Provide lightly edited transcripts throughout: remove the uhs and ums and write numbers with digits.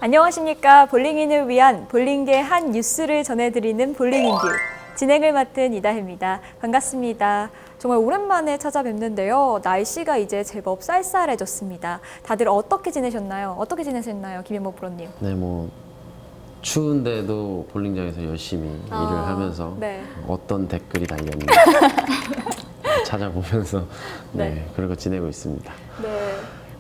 안녕하십니까. 볼링인을 위한 볼링계 한 뉴스를 전해드리는 볼링인뷰. 진행을 맡은 이다혜입니다. 반갑습니다. 정말 오랜만에 찾아뵙는데요. 날씨가 이제 제법 쌀쌀해졌습니다. 다들 어떻게 지내셨나요? 김현목 프로님? 네, 추운데도 볼링장에서 열심히 일을 하면서 네. 어떤 댓글이 달렸는지 찾아보면서 그러고 지내고 있습니다. 네.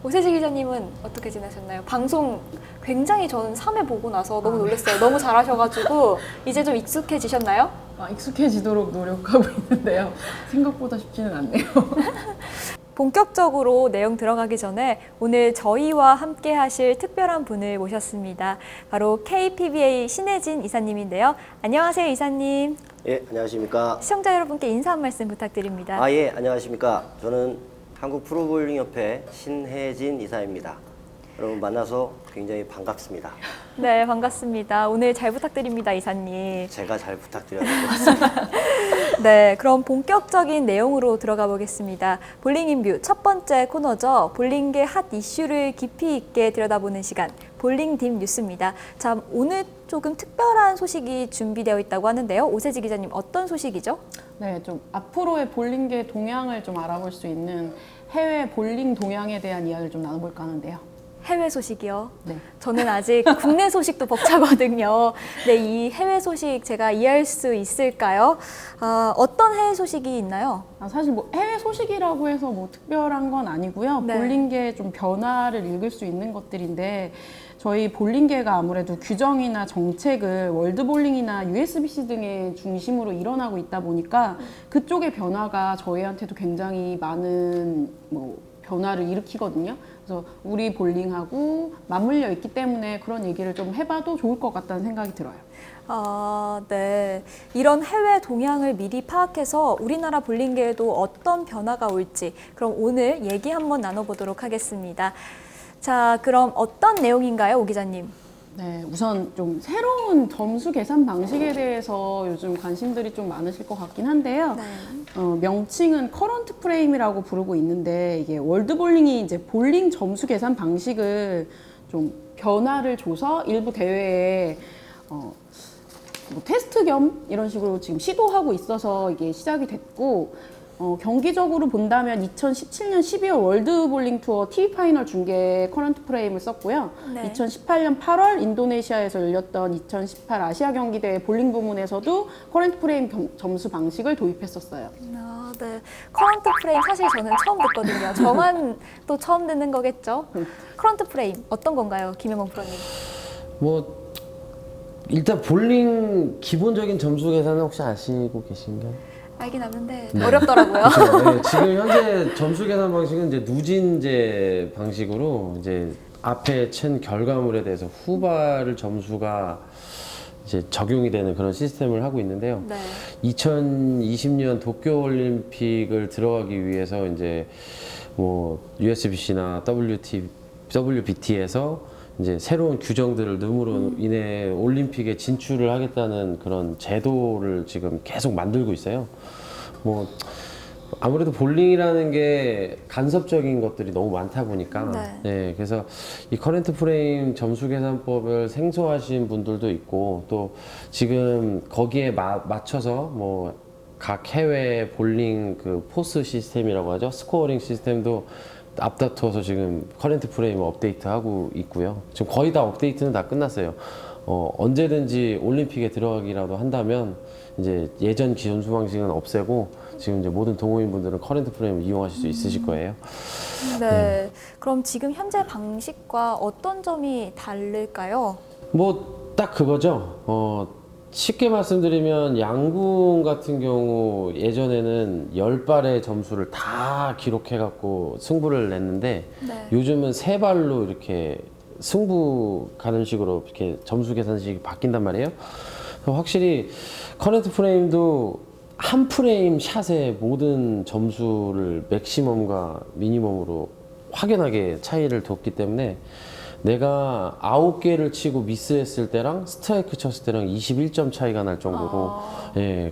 오세지 기자님은 어떻게 지내셨나요? 방송 굉장히 저는 3회 보고 나서 너무 놀랐어요. 너무 잘하셔가지고 이제 좀 익숙해지셨나요? 익숙해지도록 노력하고 있는데요. 생각보다 쉽지는 않네요. 본격적으로 내용 들어가기 전에 오늘 저희와 함께 하실 특별한 분을 모셨습니다. 바로 KPBA 신혜진 이사님인데요. 안녕하세요, 이사님. 예, 안녕하십니까. 시청자 여러분께 인사 한 말씀 부탁드립니다. 예, 안녕하십니까. 저는 한국 프로볼링협회 신혜진 이사입니다. 여러분 만나서 굉장히 반갑습니다. 네, 반갑습니다. 오늘 잘 부탁드립니다, 이사님. 제가 잘 부탁드려야 될 것 같습니다. 네, 그럼 본격적인 내용으로 들어가 보겠습니다. 볼링인뷰 첫 번째 코너죠. 볼링계 핫 이슈를 깊이 있게 들여다보는 시간, 볼링딥 뉴스입니다. 자, 오늘 조금 특별한 소식이 준비되어 있다고 하는데요. 오세지 기자님, 어떤 소식이죠? 네, 좀 앞으로의 볼링계 동향을 좀 알아볼 수 있는 해외 볼링 동향에 대한 이야기를 좀 나눠볼까 하는데요. 해외 소식이요? 네. 저는 아직 국내 소식도 벅차거든요. 네, 이 해외 소식 제가 이해할 수 있을까요? 어떤 해외 소식이 있나요? 사실 해외 소식이라고 해서 특별한 건 아니고요. 네. 볼링계의 좀 변화를 읽을 수 있는 것들인데 저희 볼링계가 아무래도 규정이나 정책을 월드볼링이나 USBC 등의 중심으로 일어나고 있다 보니까 그쪽의 변화가 저희한테도 굉장히 많은 변화를 일으키거든요. 그래서 우리 볼링하고 맞물려 있기 때문에 그런 얘기를 좀 해봐도 좋을 것 같다는 생각이 들어요. 네. 이런 해외 동향을 미리 파악해서 우리나라 볼링계에도 어떤 변화가 올지 그럼 오늘 얘기 한번 나눠보도록 하겠습니다. 자, 그럼 어떤 내용인가요, 오 기자님? 네, 우선 좀 새로운 점수 계산 방식에 대해서 요즘 관심들이 좀 많으실 것 같긴 한데요. 네. 명칭은 커런트 프레임이라고 부르고 있는데 이게 월드볼링이 이제 볼링 점수 계산 방식을 좀 변화를 줘서 일부 대회에 테스트 겸 이런 식으로 지금 시도하고 있어서 이게 시작이 됐고 경기적으로 본다면 2017년 12월 월드볼링 투어 TV 파이널 중계 커런트 프레임을 썼고요. 네. 2018년 8월 인도네시아에서 열렸던 2018 아시아 경기대회 볼링 부문에서도 커런트 프레임 점수 방식을 도입했었어요. 네. 커런트 프레임 사실 저는 처음 듣거든요. 저만 또 처음 듣는 거겠죠? 커런트 프레임 어떤 건가요, 김현목 프로님? 일단 볼링 기본적인 점수 계산은 혹시 아시고 계신가요? 알긴 아는데 어렵더라고요. 네, 지금 현재 점수 계산 방식은 이제 누진제 방식으로 이제 앞에 챈 결과물에 대해서 후발을 점수가 이제 적용이 되는 그런 시스템을 하고 있는데요. 네. 2020년 도쿄 올림픽을 들어가기 위해서 이제 USBC나 WBT에서 이제 새로운 규정들을 넣음으로 인해 올림픽에 진출을 하겠다는 그런 제도를 지금 계속 만들고 있어요. 아무래도 볼링이라는 게 간섭적인 것들이 너무 많다 보니까 그래서 이 커런트 프레임 점수 계산법을 생소하신 분들도 있고 또 지금 거기에 맞춰서 각 해외 볼링 그 포스 시스템이라고 하죠. 스코어링 시스템도 앞다투어서 지금 커런트 프레임을 업데이트하고 있고요. 지금 거의 다 업데이트는 다 끝났어요. 언제든지 올림픽에 들어가기라도 한다면 이제 예전 점수 방식은 없애고 지금 이제 모든 동호인분들은 커런트 프레임을 이용하실 수 있으실 거예요. 네. 그럼 지금 현재 방식과 어떤 점이 다를까요? 딱 그거죠. 쉽게 말씀드리면 양궁 같은 경우 예전에는 10발의 점수를 다 기록해갖고 승부를 냈는데 요즘은 3발로 이렇게 승부 가는 식으로 이렇게 점수 계산식이 바뀐단 말이에요. 확실히 커런트 프레임도 한 프레임 샷의 모든 점수를 맥시멈과 미니멈으로 확연하게 차이를 뒀기 때문에 내가 9개를 치고 미스했을 때랑 스트라이크 쳤을 때랑 21점 차이가 날 정도로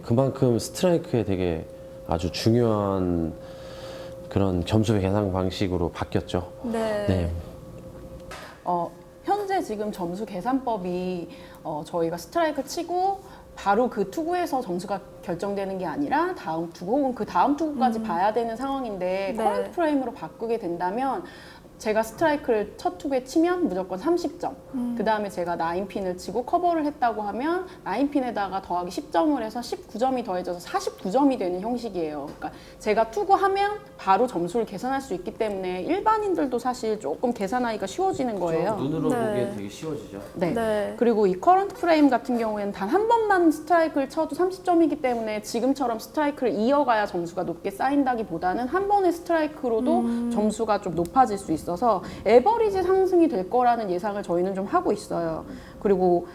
그만큼 스트라이크에 되게 아주 중요한 그런 점수 계산 방식으로 바뀌었죠. 네. 현재 지금 점수 계산법이 저희가 스트라이크 치고 바로 그 투구에서 점수가 결정되는 게 아니라 다음 투구 혹은 그 다음 투구까지 봐야 되는 상황인데 네. 커런트 프레임으로 바꾸게 된다면 제가 스트라이크를 첫 투구에 치면 무조건 30점. 그 다음에 제가 9핀을 치고 커버를 했다고 하면 9핀에다가 더하기 10점을 해서 19점이 더해져서 49점이 되는 형식이에요. 그러니까 제가 투구하면 바로 점수를 계산할 수 있기 때문에 일반인들도 사실 조금 계산하기가 쉬워지는 거예요. 눈으로 네. 보기에 되게 쉬워지죠. 네. 네. 그리고 이 커런트 프레임 같은 경우에는 단 한 번만 스트라이크를 쳐도 30점이기 때문에 지금처럼 스트라이크를 이어가야 점수가 높게 쌓인다기보다는 한 번의 스트라이크로도 점수가 좀 높아질 수 있어서 에버리지 상승이 될 거라는 예상을 저희는 좀 하고 있어요. 그리고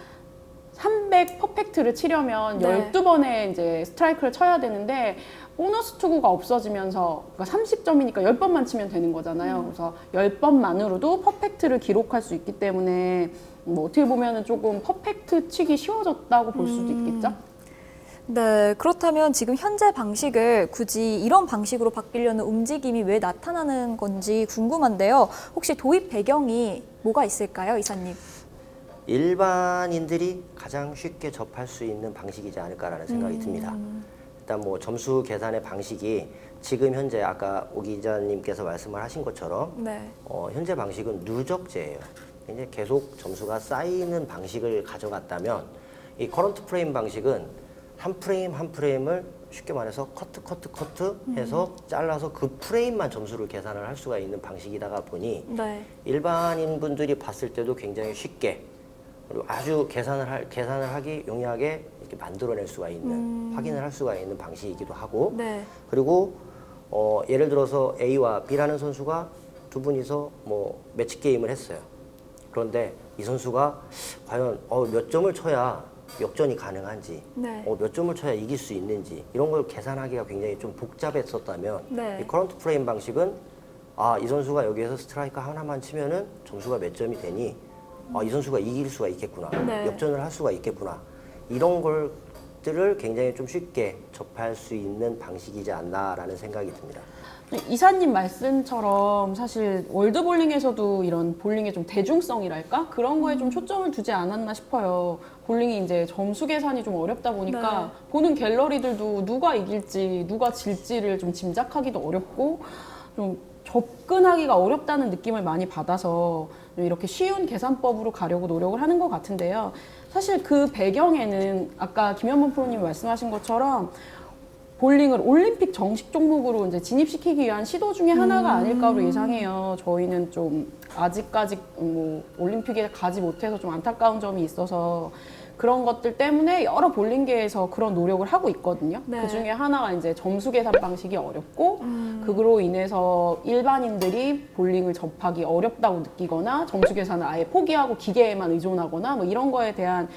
300 퍼펙트를 치려면 네. 12번의 이제 스트라이크를 쳐야 되는데 보너스 투구가 없어지면서 그러니까 30점이니까 10번만 치면 되는 거잖아요. 그래서 10번만으로도 퍼펙트를 기록할 수 있기 때문에 뭐 어떻게 보면은 조금 퍼펙트 치기 쉬워졌다고 볼 수도 있겠죠. 네, 그렇다면 지금 현재 방식을 굳이 이런 방식으로 바뀌려는 움직임이 왜 나타나는 건지 궁금한데요. 혹시 도입 배경이 뭐가 있을까요, 이사님? 일반인들이 가장 쉽게 접할 수 있는 방식이지 않을까라는 생각이 듭니다. 일단 뭐 점수 계산의 방식이 지금 현재 아까 오 기자님께서 말씀을 하신 것처럼 네. 현재 방식은 누적제예요. 이제 계속 점수가 쌓이는 방식을 가져갔다면 이 커런트 프레임 방식은 한 프레임 한 프레임을 쉽게 말해서 커트 해서 잘라서 그 프레임만 점수를 계산을 할 수가 있는 방식이다가 보니 네. 일반인 분들이 봤을 때도 굉장히 쉽게 그리고 아주 계산을 하기 용이하게 이렇게 만들어낼 수가 있는 확인을 할 수가 있는 방식이기도 하고 네. 그리고 예를 들어서 A와 B라는 선수가 두 분이서 뭐 매치 게임을 했어요. 그런데 이 선수가 과연 몇 점을 쳐야 역전이 가능한지, 네. 몇 점을 쳐야 이길 수 있는지 이런 걸 계산하기가 굉장히 좀 복잡했었다면 네. 이 커런트 프레임 방식은 이 선수가 여기에서 스트라이크 하나만 치면은 점수가 몇 점이 되니 이 선수가 이길 수가 있겠구나, 네. 역전을 할 수가 있겠구나 이런 것들을 굉장히 좀 쉽게 접할 수 있는 방식이지 않나라는 생각이 듭니다. 이사님 말씀처럼 사실 월드볼링에서도 이런 볼링의 좀 대중성이랄까? 그런 거에 좀 초점을 두지 않았나 싶어요. 볼링이 이제 점수 계산이 좀 어렵다 보니까 네. 보는 갤러리들도 누가 이길지, 누가 질지를 좀 짐작하기도 어렵고 좀 접근하기가 어렵다는 느낌을 많이 받아서 이렇게 쉬운 계산법으로 가려고 노력을 하는 것 같은데요. 사실 그 배경에는 아까 김현문 프로님이 말씀하신 것처럼 볼링을 올림픽 정식 종목으로 이제 진입시키기 위한 시도 중에 하나가 아닐까로 예상해요. 저희는 좀 아직까지 뭐 올림픽에 가지 못해서 좀 안타까운 점이 있어서 그런 것들 때문에 여러 볼링계에서 그런 노력을 하고 있거든요. 네. 그 중에 하나가 이제 점수 계산 방식이 어렵고 그로 인해서 일반인들이 볼링을 접하기 어렵다고 느끼거나 점수 계산을 아예 포기하고 기계에만 의존하거나 뭐 이런 거에 대한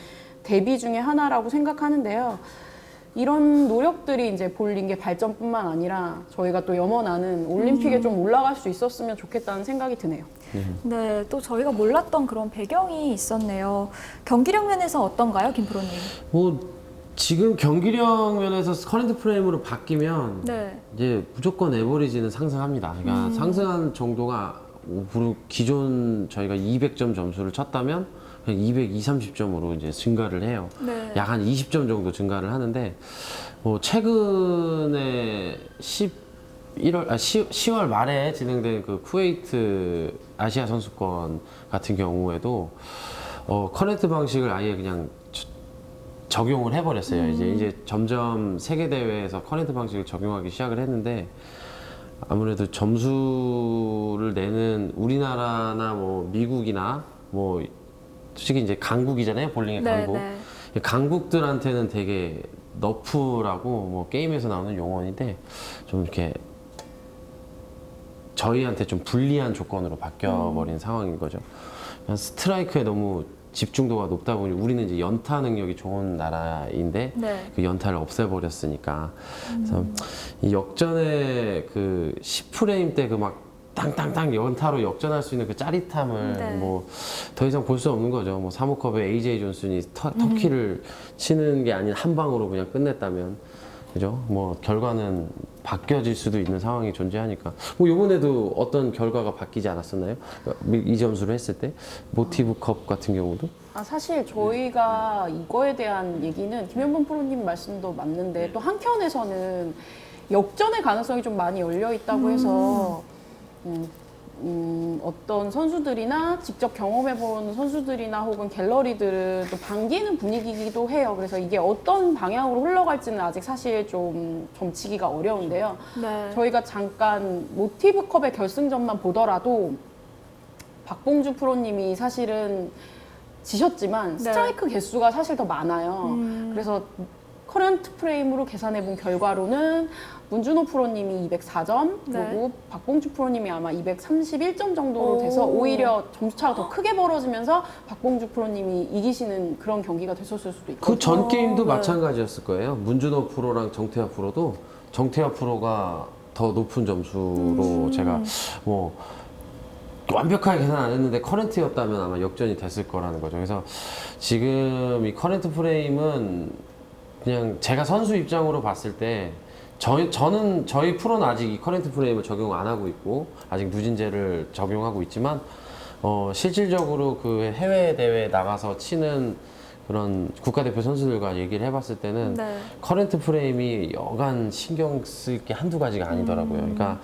대비 중에 하나라고 생각하는데요. 이런 노력들이 이제 볼링의 발전뿐만 아니라 저희가 또 염원하는 올림픽에 좀 올라갈 수 있었으면 좋겠다는 생각이 드네요. 네, 또 저희가 몰랐던 그런 배경이 있었네요. 경기력 면에서 어떤가요, 김 프로님? 뭐 지금 경기력 면에서 커런트 프레임으로 바뀌면 네. 이제 무조건 에버리지는 상승합니다. 그러니까 상승한 정도가 기존 저희가 200점 점수를 쳤다면 그냥 220, 30점으로 이제 증가를 해요. 네. 약 한 20점 정도 증가를 하는데 뭐 최근에 10월 말에 진행된 그 쿠웨이트 아시아 선수권 같은 경우에도 커넥트 방식을 아예 그냥 적용을 해버렸어요. 이제 점점 세계 대회에서 커넥트 방식을 적용하기 시작을 했는데 아무래도 점수를 내는 우리나라나 뭐 미국이나 뭐 솔직히 이제 강국이잖아요. 볼링의 네, 강국. 네. 강국들한테는 되게 너프라고 뭐 게임에서 나오는 용어인데 좀 이렇게 저희한테 좀 불리한 조건으로 바뀌어버린 상황인 거죠. 그냥 스트라이크에 너무 집중도가 높다 보니 우리는 이제 연타 능력이 좋은 나라인데 네. 그 연타를 없애버렸으니까 그래서 이 역전의 그 10프레임 때 그 막 땅땅땅 연타로 역전할 수 있는 그 짜릿함을 네. 뭐 더 이상 볼 수 없는 거죠. 뭐 사모컵의 AJ 존슨이 터키를 치는 게 아닌 한 방으로 그냥 끝냈다면 그죠? 뭐 결과는 바뀌어질 수도 있는 상황이 존재하니까. 뭐 이번에도 어떤 결과가 바뀌지 않았었나요? 이 점수를 했을 때 모티브 컵 같은 경우도. 사실 저희가 이거에 대한 얘기는 김현범 프로님 말씀도 맞는데 또 한켠에서는 역전의 가능성이 좀 많이 열려 있다고 해서 어떤 선수들이나 직접 경험해본 선수들이나 혹은 갤러리들은 또 반기는 분위기이기도 해요. 그래서 이게 어떤 방향으로 흘러갈지는 아직 사실 좀 점치기가 어려운데요. 네. 저희가 잠깐 모티브컵의 결승전만 보더라도 박봉주 프로님이 사실은 지셨지만 스트라이크 개수가 사실 더 많아요. 그래서 커런트 프레임으로 계산해본 결과로는 문준호 프로님이 204점, 그리고 박봉주 프로님이 아마 231점 정도로 돼서 오히려 점수차가 더 크게 벌어지면서 박봉주 프로님이 이기시는 그런 경기가 됐었을 수도 있고. 그 전 게임도 마찬가지였을 거예요. 문준호 프로랑 정태화 프로도 정태화 프로가 더 높은 점수로 제가 뭐 완벽하게 계산 안 했는데 커런트였다면 아마 역전이 됐을 거라는 거죠. 그래서 지금 이 커런트 프레임은 그냥 제가 선수 입장으로 봤을 때 저희 프로는 아직 이 커런트 프레임을 적용 안 하고 있고 아직 누진제를 적용하고 있지만 실질적으로 그 해외 대회에 나가서 치는 그런 국가대표 선수들과 얘기를 해봤을 때는 커런트 프레임이 여간 신경 쓸 게 한두 가지가 아니더라고요. 그러니까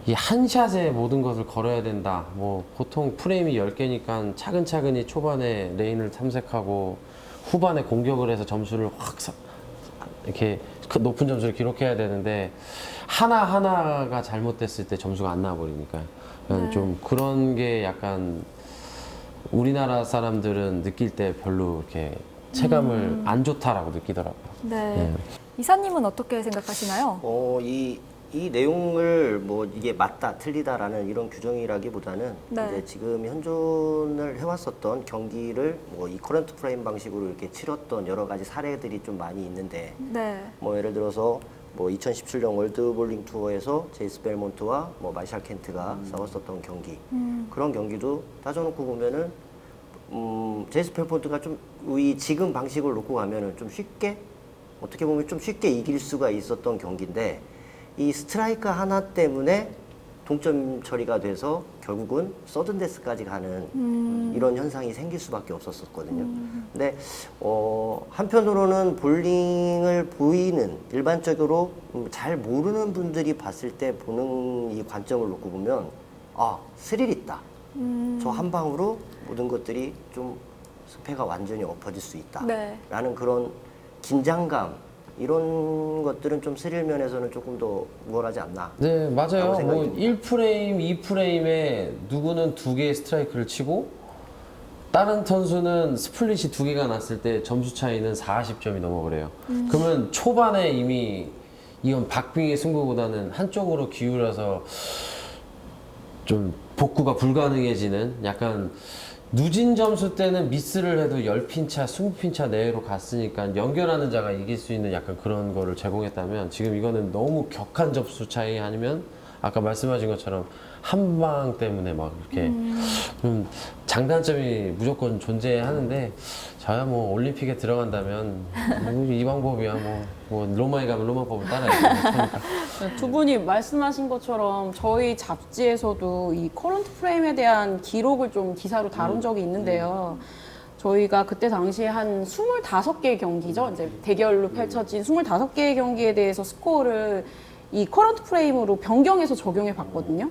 이 한 샷에 모든 것을 걸어야 된다. 뭐 보통 프레임이 10개니까 차근차근히 초반에 레인을 탐색하고 후반에 공격을 해서 점수를 확 이렇게 높은 점수를 기록해야 되는데 하나하나가 잘못됐을 때 점수가 안 나와버리니까 좀 그런 게 약간 우리나라 사람들은 느낄 때 별로 이렇게 체감을 안 좋다라고 느끼더라고요. 네. 이사님은 어떻게 생각하시나요? 이 내용을 뭐 이게 맞다 틀리다라는 이런 규정이라기보다는 이제 지금 현존을 해왔었던 경기를 뭐 이 커런트 프레임 방식으로 이렇게 치렀던 여러 가지 사례들이 좀 많이 있는데 뭐 예를 들어서 뭐 2017년 월드 볼링 투어에서 제이스 벨몬트와 뭐 마샬 켄트가 싸웠었던 경기 그런 경기도 따져놓고 보면은 제이스 벨몬트가 좀 이 지금 방식을 놓고 가면은 좀 쉽게 어떻게 보면 좀 쉽게 이길 수가 있었던 경기인데. 이 스트라이크 하나 때문에 동점 처리가 돼서 결국은 서든데스까지 가는 이런 현상이 생길 수밖에 없었거든요. 근데 한편으로는 볼링을 보이는 일반적으로 잘 모르는 분들이 봤을 때 보는 이 관점을 놓고 보면 스릴 있다. 저 한 방으로 모든 것들이 좀 승패가 완전히 엎어질 수 있다. 라는 그런 긴장감 이런 것들은 좀 스릴 면에서는 조금 더 우월하지 않나. 네, 맞아요. 뭐 1프레임, 2프레임에 누구는 2개의 스트라이크를 치고 다른 선수는 스플릿이 2개가 났을 때 점수 차이는 40점이 넘어 그래요. 그러면 초반에 이미 이건 박빙의 승부보다는 한쪽으로 기울어서 좀 복구가 불가능해지는 약간 누진 점수 때는 미스를 해도 10핀 차, 20핀 차 내외로 갔으니까 연결하는 자가 이길 수 있는 약간 그런 거를 제공했다면 지금 이거는 너무 격한 점수 차이 아니면 아까 말씀하신 것처럼 한 방 때문에 막 이렇게 좀 장단점이 무조건 존재하는데 저야 뭐 올림픽에 들어간다면 이 방법이야 뭐 로마에 가면 로마법을 따라야지. 두 분이 말씀하신 것처럼 저희 잡지에서도 이 커런트 프레임에 대한 기록을 좀 기사로 다룬 적이 있는데요. 저희가 그때 당시에 한 25개의 경기죠. 이제 대결로 펼쳐진 25개의 경기에 대해서 스코어를 이 커런트 프레임으로 변경해서 적용해 봤거든요.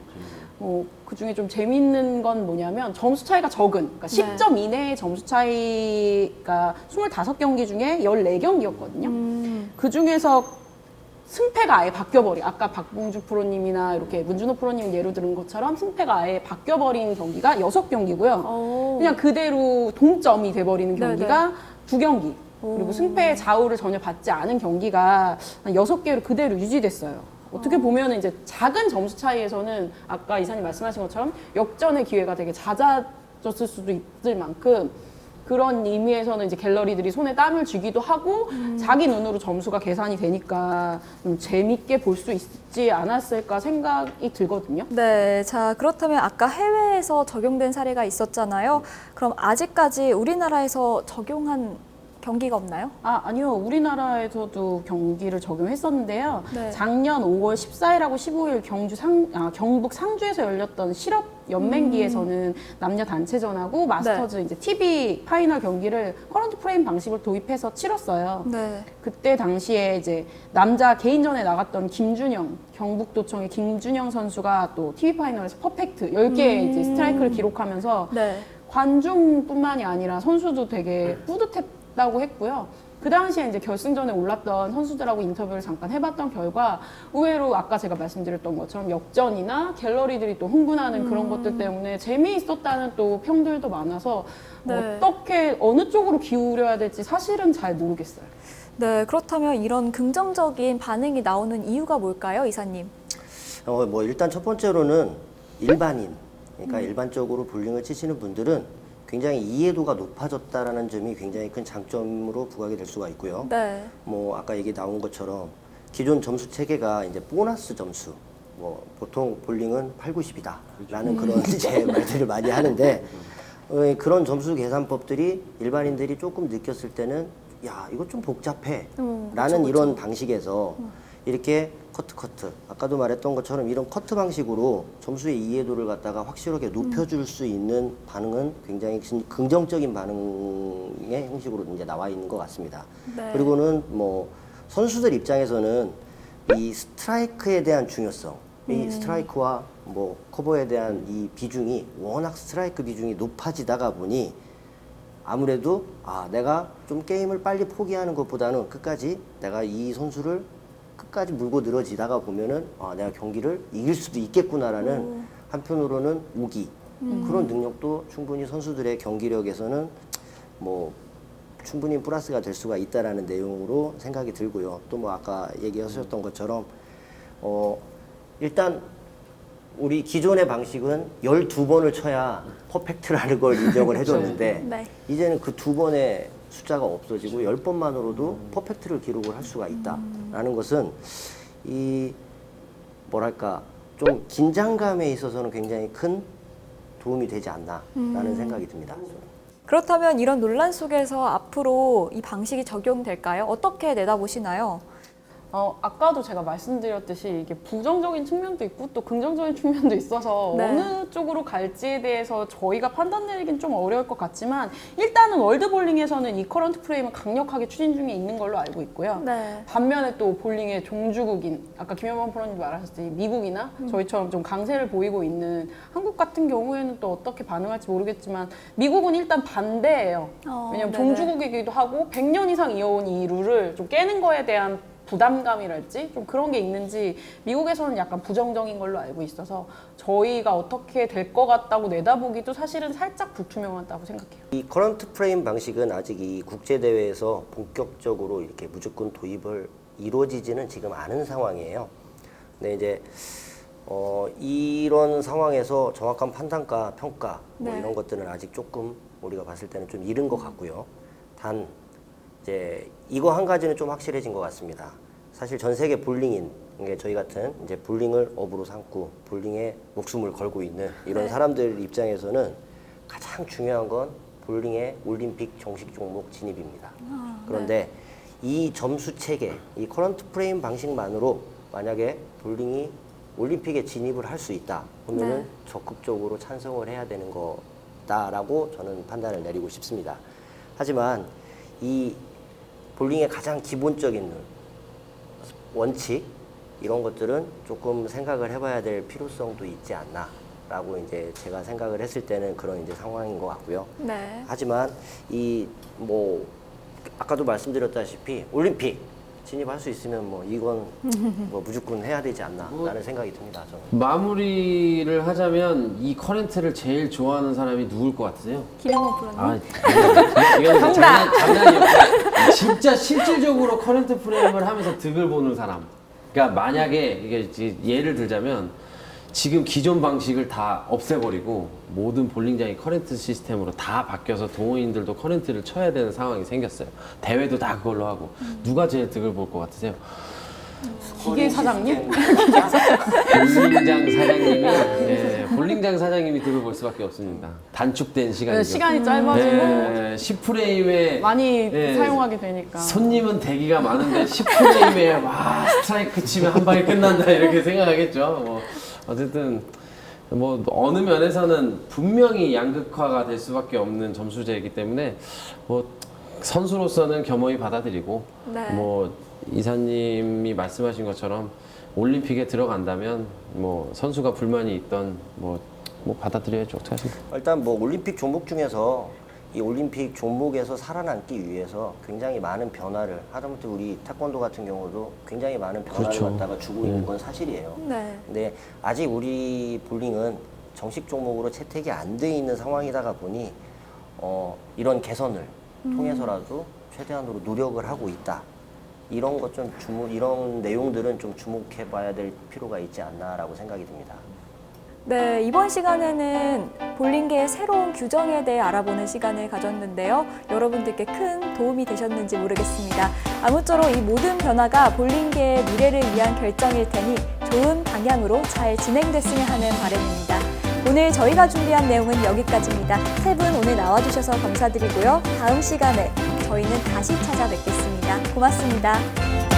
그 중에 좀 재밌는 건 뭐냐면 점수 차이가 적은, 그러니까 10점 이내의 점수 차이가 25경기 중에 14경기였거든요. 그 중에서 승패가 아예 바뀌어버려. 아까 박봉주 프로님이나 이렇게 문준호 프로님 예로 들은 것처럼 승패가 아예 바뀌어버린 경기가 6경기고요. 그냥 그대로 동점이 돼버리는 경기가 2경기. 그리고 승패의 좌우를 전혀 받지 않은 경기가 한 6개로 그대로 유지됐어요. 어떻게 보면 이제 작은 점수 차이에서는 아까 이사님 말씀하신 것처럼 역전의 기회가 되게 잦아졌을 수도 있을 만큼 그런 의미에서는 이제 갤러리들이 손에 땀을 쥐기도 하고 자기 눈으로 점수가 계산이 되니까 좀 재밌게 볼 수 있지 않았을까 생각이 들거든요. 네, 자 그렇다면 아까 해외에서 적용된 사례가 있었잖아요. 그럼 아직까지 우리나라에서 적용한 경기가 없나요? 아니요. 우리나라에서도 경기를 적용했었는데요. 네. 작년 5월 14일하고 15일 경북 상주에서 열렸던 실업 연맹기에서는 남녀 단체전하고 마스터즈 이제 TV 파이널 경기를 커런트 프레임 방식을 도입해서 치렀어요. 네. 그때 당시에 이제 남자 개인전에 나갔던 김준영, 경북도청의 김준영 선수가 또 TV 파이널에서 퍼펙트 10개의 이제 스트라이크를 기록하면서 네. 관중뿐만이 아니라 선수도 되게 뿌듯했다고 했고요. 그 당시에 이제 결승전에 올랐던 선수들하고 인터뷰를 잠깐 해봤던 결과 의외로 아까 제가 말씀드렸던 것처럼 역전이나 갤러리들이 또 흥분하는 그런 것들 때문에 재미있었다는 또 평들도 많아서 네. 어떻게 어느 쪽으로 기울여야 될지 사실은 잘 모르겠어요. 네, 그렇다면 이런 긍정적인 반응이 나오는 이유가 뭘까요, 이사님? 뭐 일단 첫 번째로는 일반인, 그러니까 일반적으로 볼링을 치시는 분들은 굉장히 이해도가 높아졌다라는 점이 굉장히 큰 장점으로 부각이 될 수가 있고요. 네. 뭐 아까 얘기 나온 것처럼 기존 점수 체계가 이제 보너스 점수, 뭐 보통 볼링은 8, 90이다라는 그런 이제 말들을 많이 하는데 그런 점수 계산법들이 일반인들이 조금 느꼈을 때는 야 이거 좀 복잡해라는 이런 방식에서 이렇게 커트 아까도 말했던 것처럼 이런 커트 방식으로 점수의 이해도를 갖다가 확실하게 높여줄 수 있는 반응은 굉장히 긍정적인 반응의 형식으로 이제 나와 있는 것 같습니다. 네. 그리고는 뭐 선수들 입장에서는 이 스트라이크에 대한 중요성, 이 스트라이크와 뭐 커버에 대한 이 비중이 워낙 스트라이크 비중이 높아지다가 보니 아무래도 내가 좀 게임을 빨리 포기하는 것보다는 끝까지 내가 이 선수를 끝까지 물고 늘어지다가 보면은 내가 경기를 이길 수도 있겠구나라는 한편으로는 오기 그런 능력도 충분히 선수들의 경기력에서는 뭐 충분히 플러스가 될 수가 있다라는 내용으로 생각이 들고요. 또 뭐 아까 얘기하셨던 것처럼 일단 우리 기존의 방식은 12번을 쳐야 퍼펙트라는 걸 인정을 해줬는데 네. 이제는 그 2번의 숫자가 없어지고 10번만으로도 퍼펙트를 기록을 할 수가 있다라는 것은 이 뭐랄까 좀 긴장감에 있어서는 굉장히 큰 도움이 되지 않나라는 생각이 듭니다. 그렇다면 이런 논란 속에서 앞으로 이 방식이 적용될까요? 어떻게 내다보시나요? 아까도 제가 말씀드렸듯이 이게 부정적인 측면도 있고 또 긍정적인 측면도 있어서 네. 어느 쪽으로 갈지에 대해서 저희가 판단 내리긴 좀 어려울 것 같지만 일단은 월드볼링에서는 이 커런트 프레임을 강력하게 추진 중에 있는 걸로 알고 있고요. 네. 반면에 또 볼링의 종주국인 아까 김현범 프로님 말하셨듯이 미국이나 저희처럼 좀 강세를 보이고 있는 한국 같은 경우에는 또 어떻게 반응할지 모르겠지만 미국은 일단 반대예요. 왜냐하면 네네. 종주국이기도 하고 100년 이상 이어온 이 룰을 좀 깨는 거에 대한 부담감이랄지 좀 그런 게 있는지 미국에서는 약간 부정적인 걸로 알고 있어서 저희가 어떻게 될 것 같다고 내다보기도 사실은 살짝 불투명하다고 생각해요. 이 커런트 프레임 방식은 아직 이 국제 대회에서 본격적으로 이렇게 무조건 도입을 이루어지지는 지금 않은 상황이에요. 근데 이제 이런 상황에서 정확한 판단과 평가 뭐 네. 이런 것들은 아직 조금 우리가 봤을 때는 좀 이른 것 같고요. 단 이제 이거 한 가지는 좀 확실해진 것 같습니다. 사실 전 세계 볼링인 저희 같은 이제 볼링을 업으로 삼고 볼링에 목숨을 걸고 있는 이런 네. 사람들 입장에서는 가장 중요한 건 볼링의 올림픽 정식 종목 진입입니다. 그런데 이 점수 체계, 이 커런트 프레임 방식만으로 만약에 볼링이 올림픽에 진입을 할 수 있다 그러면은 네. 적극적으로 찬성을 해야 되는 거다라고 저는 판단을 내리고 싶습니다. 하지만 이 볼링의 가장 기본적인 룰, 원칙 이런 것들은 조금 생각을 해봐야 될 필요성도 있지 않나라고 이제 제가 생각을 했을 때는 그런 이제 상황인 것 같고요. 네. 하지만 이 뭐 아까도 말씀드렸다시피 올림픽 진입할 수 있으면 뭐 이건 뭐 무조건 해야 되지 않나라는 생각이 듭니다. 저는. 마무리를 하자면 이 커렌트를 제일 좋아하는 사람이 누굴 것 같으세요? 김현범 프로님. 이건 장난이었고 진짜 실질적으로 커렌트 프레임을 하면서 득을 보는 사람. 그러니까 만약에 이게 이제 예를 들자면 지금 기존 방식을 다 없애버리고 모든 볼링장이 커렌트 시스템으로 다 바뀌어서 동호인들도 커렌트를 쳐야 되는 상황이 생겼어요. 대회도 다 그걸로 하고 누가 제일 득을 볼 것 같으세요? 기계 사장님? 볼링장 사장님이 볼링장 볼링장 사장님이 들어볼 수밖에 없습니다. 단축된 시간이죠. 네, 시간이 짧아지고 네, 10프레임에 많이 네, 사용하게 되니까. 손님은 대기가 많은데 10프레임에 와 스트라이크 치면 한 방에 끝난다 이렇게 생각하겠죠. 뭐 어쨌든 뭐 어느 면에서는 분명히 양극화가 될 수밖에 없는 점수제이기 때문에 뭐 선수로서는 겸허히 받아들이고 네. 뭐 이사님이 말씀하신 것처럼 올림픽에 들어간다면 뭐 선수가 불만이 있던 뭐 받아들여야죠. 어떻게 하십니까? 일단 뭐 올림픽 종목 중에서 이 올림픽 종목에서 살아남기 위해서 굉장히 많은 변화를 하다못해 우리 태권도 같은 경우도 굉장히 많은 변화를 그렇죠. 갖다가 주고 있는 건 사실이에요. 네. 근데 아직 우리 볼링은 정식 종목으로 채택이 안 돼 있는 상황이다가 보니 이런 개선을 통해서라도 최대한으로 노력을 하고 있다. 이런 것 좀 이런 내용들은 좀 주목해봐야 될 필요가 있지 않나라고 생각이 듭니다. 네, 이번 시간에는 볼링계의 새로운 규정에 대해 알아보는 시간을 가졌는데요. 여러분들께 큰 도움이 되셨는지 모르겠습니다. 아무쪼록 이 모든 변화가 볼링계의 미래를 위한 결정일 테니 좋은 방향으로 잘 진행됐으면 하는 바람입니다. 오늘 저희가 준비한 내용은 여기까지입니다. 세 분 오늘 나와주셔서 감사드리고요. 다음 시간에 저희는 다시 찾아뵙겠습니다. 고맙습니다.